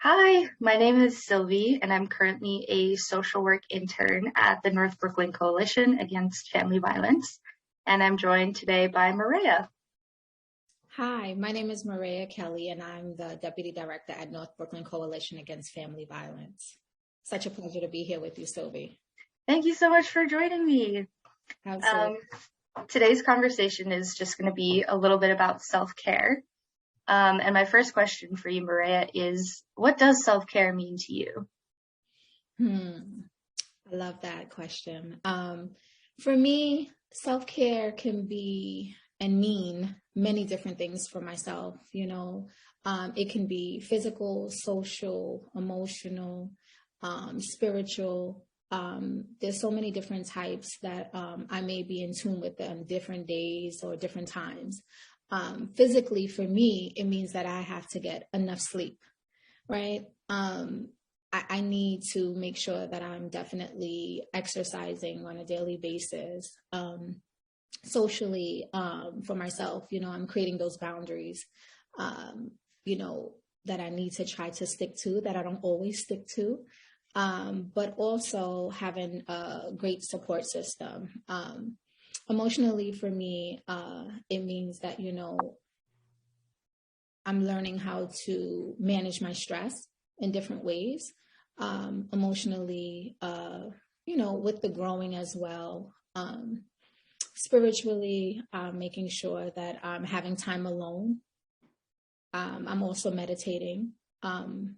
Hi, my name is Silvi, and I'm currently a social work intern at the North Brooklyn Coalition Against Family Violence. And I'm joined today by Maria. Hi, my name is Maria Kelley, and I'm the Deputy Director at North Brooklyn Coalition Against Family Violence. Such a pleasure to be here with you, Silvi. Thank you so much for joining me. Absolutely. Today's conversation is just going to be a little bit about self-care. And my first question for you, Maria, is what does self-care mean to you? I love that question. For me, self-care can be and mean many different things for myself. It can be physical, social, emotional, spiritual. There's so many different types that I may be in tune with them different days or different times. Physically, for me, it means that I have to get enough sleep, right? I need to make sure that I'm definitely exercising on a daily basis. Socially, for myself, I'm creating those boundaries, that I need to try to stick to, that I don't always stick to, but also having a great support system. Emotionally, for me, it means that, I'm learning how to manage my stress in different ways. Emotionally, with the growing as well. Spiritually, making sure that I'm having time alone. I'm also meditating. I'm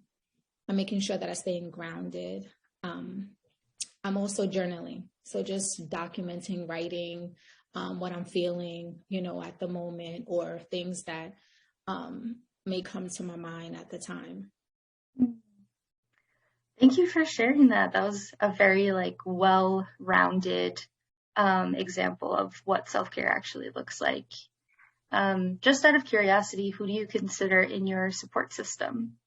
making sure that I'm staying grounded. I'm also journaling. So just documenting, writing what I'm feeling, at the moment, or things that may come to my mind at the time. Thank you for sharing that. That was a very well-rounded example of what self-care actually looks like. Just out of curiosity, who do you consider in your support system?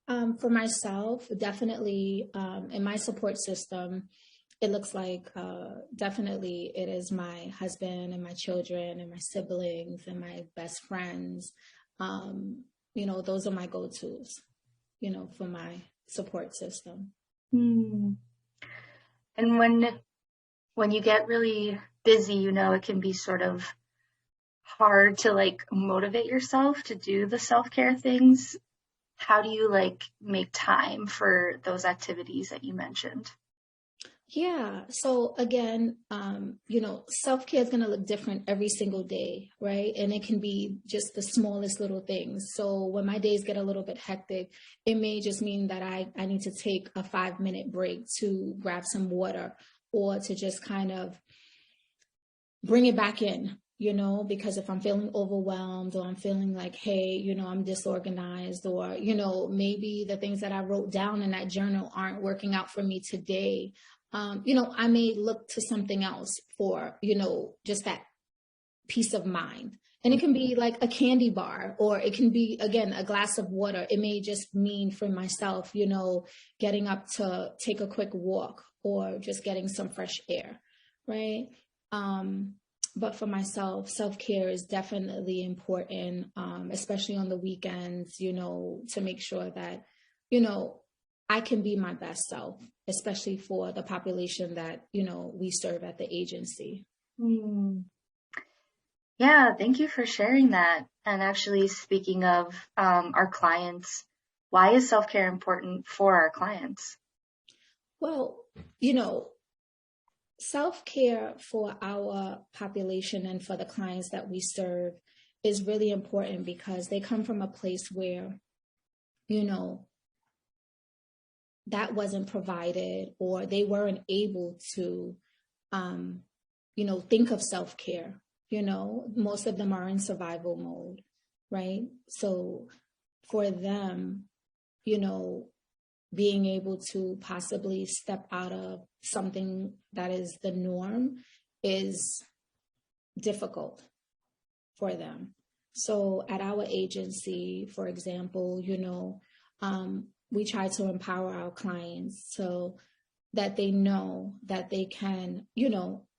For myself, definitely in my support system, it looks like definitely it is my husband and my children and my siblings and my best friends. Those are my go-tos, for my support system. And when you get really busy, it can be sort of hard to motivate yourself to do the self-care things. How do you make time for those activities that you mentioned? Yeah. So again, self-care is going to look different every single day, right? And it can be just the smallest little things. So when my days get a little bit hectic, it may just mean that I need to take a 5-minute break to grab some water or to just kind of bring it back in, because if I'm feeling overwhelmed or I'm feeling like, hey, I'm disorganized, or, maybe the things that I wrote down in that journal aren't working out for me today. I may look to something else for, just that peace of mind. And it can be like a candy bar, or it can be, again, a glass of water. It may just mean for myself, getting up to take a quick walk or just getting some fresh air, right? But for myself, self-care is definitely important, especially on the weekends, to make sure that, I can be my best self, especially for the population that, we serve at the agency. Yeah, thank you for sharing that. And actually, speaking of our clients, why is self-care important for our clients? Well, self-care for our population and for the clients that we serve is really important because they come from a place where, that wasn't provided, or they weren't able to, think of self-care. Most of them are in survival mode, right? So for them, being able to possibly step out of something that is the norm is difficult for them. So at our agency, for example, we try to empower our clients so that they know that they can,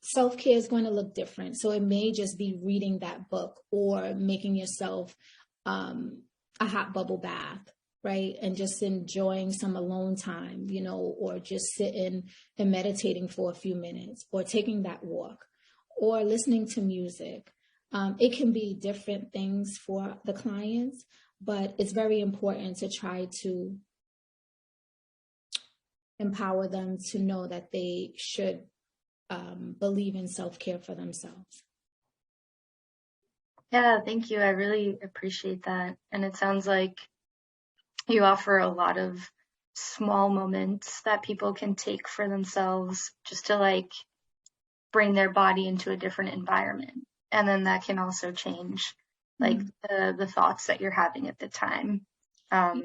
self-care is going to look different. So it may just be reading that book or making yourself a hot bubble bath, right? And just enjoying some alone time, you know, or just sitting and meditating for a few minutes, or taking that walk, or listening to music. It can be different things for the clients, but it's very important to try to empower them to know that they should believe in self-care for themselves. Yeah, thank you. I really appreciate that. And it sounds like you offer a lot of small moments that people can take for themselves just to like bring their body into a different environment. And then that can also change like the thoughts that you're having at the time. I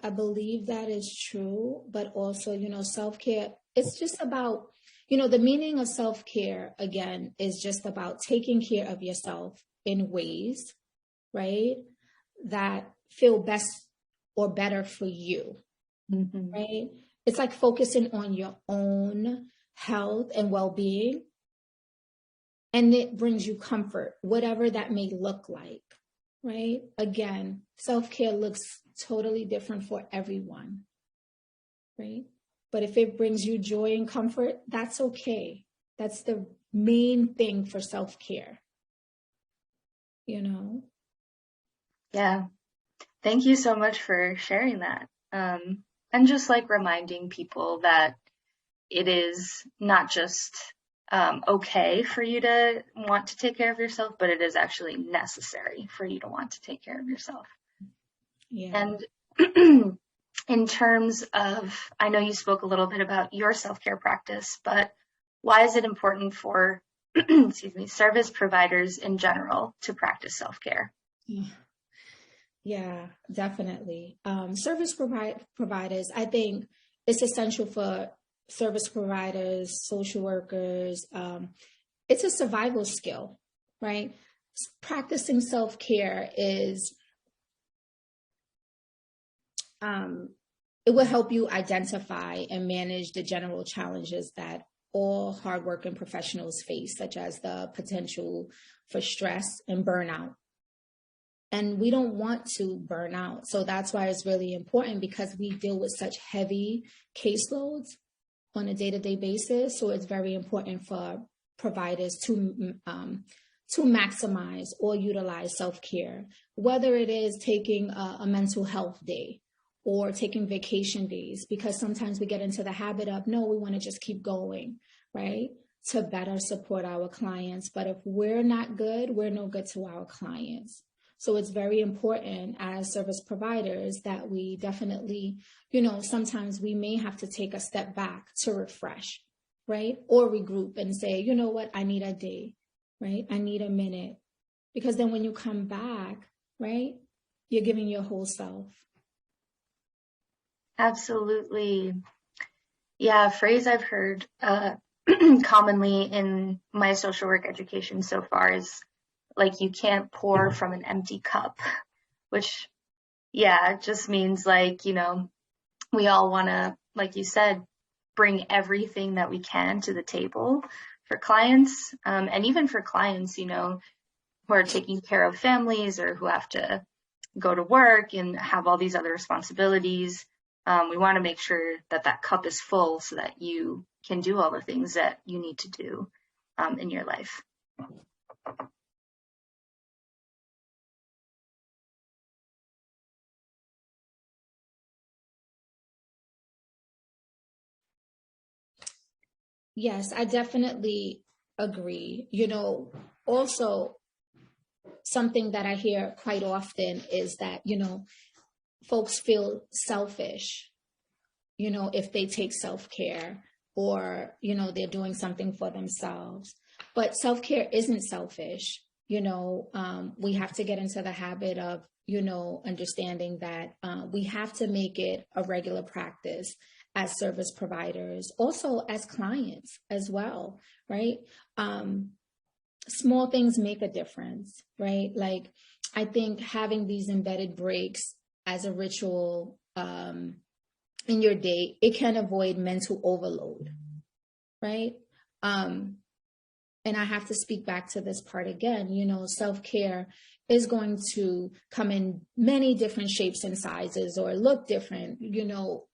believe that is true, but also, you know, self-care, it's just about, you know, the meaning of self-care, again, is just about taking care of yourself in ways, right, that feel best or better for you, right? It's like focusing on your own health and well-being, and it brings you comfort, whatever that may look like, right? Again, self-care looks totally different for everyone, right? But if it brings you joy and comfort, that's okay. That's the main thing for self-care, you know? Yeah. Thank you so much for sharing that. And just like reminding people that it is not just okay for you to want to take care of yourself, but it is actually necessary for you to want to take care of yourself. Yeah. And in terms of, I know you spoke a little bit about your self-care practice, but why is it important for, excuse me, service providers in general to practice self-care? Yeah, definitely. Service providers, I think it's essential for service providers, social workers. It's a survival skill, right? Practicing self-care is, it will help you identify and manage the general challenges that all hardworking professionals face, such as the potential for stress and burnout. And we don't want to burn out. So that's why it's really important, because we deal with such heavy caseloads on a day-to-day basis. So it's very important for providers to maximize or utilize self-care, whether it is taking a mental health day or taking vacation days, because sometimes we get into the habit of, no, we want to just keep going, right, to better support our clients. But if we're not good, we're no good to our clients. So it's very important as service providers that we definitely, you know, sometimes we may have to take a step back to refresh, right? Or regroup and say, you know what, I need a day, right? I need a minute. Because then when you come back, right, you're giving your whole self. Absolutely. Yeah, a phrase I've heard commonly in my social work education so far is like, you can't pour from an empty cup, which, yeah, it just means like, you know, we all want to, like you said, bring everything that we can to the table for clients. And even for clients, you know, who are taking care of families or who have to go to work and have all these other responsibilities. We want to make sure that that cup is full so that you can do all the things that you need to do in your life. Yes, I definitely agree. You know, also something that I hear quite often is that, you know, folks feel selfish, you know, if they take self-care or, you know, they're doing something for themselves. But self-care isn't selfish. You know, we have to get into the habit of, you know, understanding that we have to make it a regular practice as service providers, also as clients as well, right? Small things make a difference, right? Like, I think having these embedded breaks as a ritual in your day, it can avoid mental overload, right? And and I have to speak back to this part again, you know, self-care is going to come in many different shapes and sizes or look different, you know.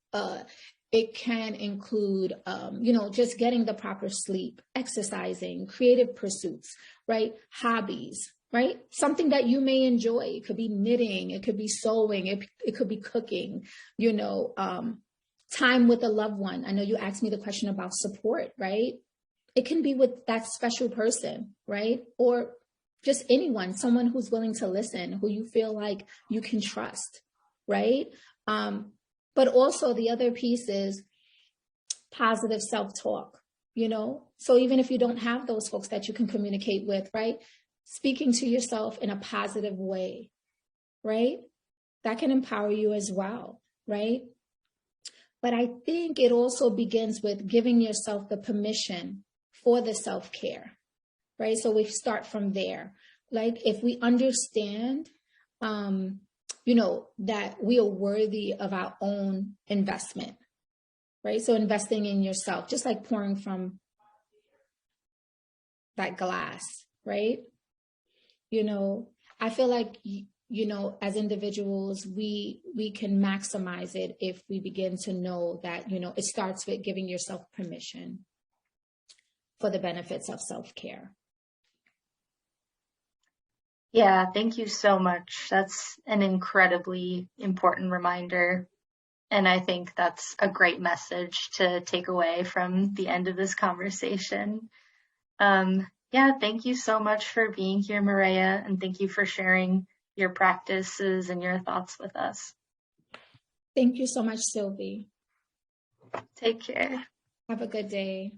It can include, you know, just getting the proper sleep, exercising, creative pursuits, right? Hobbies, right? Something that you may enjoy. It could be knitting, it could be sewing, it could be cooking, you know, time with a loved one. I know you asked me the question about support, right? It can be with that special person, right? Or just anyone, someone who's willing to listen, who you feel like you can trust, right? But also the other piece is positive self-talk, you know? So even if you don't have those folks that you can communicate with, right? Speaking to yourself in a positive way, right? That can empower you as well, right? But I think it also begins with giving yourself the permission for the self-care, right? So we start from there. Like if we understand, you know, that we are worthy of our own investment, right? So investing in yourself, just like pouring from that glass, right? You know, I feel like, you know, as individuals, we can maximize it if we begin to know that, you know, it starts with giving yourself permission for the benefits of self-care. Yeah, thank you so much. That's an incredibly important reminder. And I think that's a great message to take away from the end of this conversation. Yeah, thank you so much for being here, Mireya, and thank you for sharing your practices and your thoughts with us. Thank you so much, Silvi. Take care. Have a good day.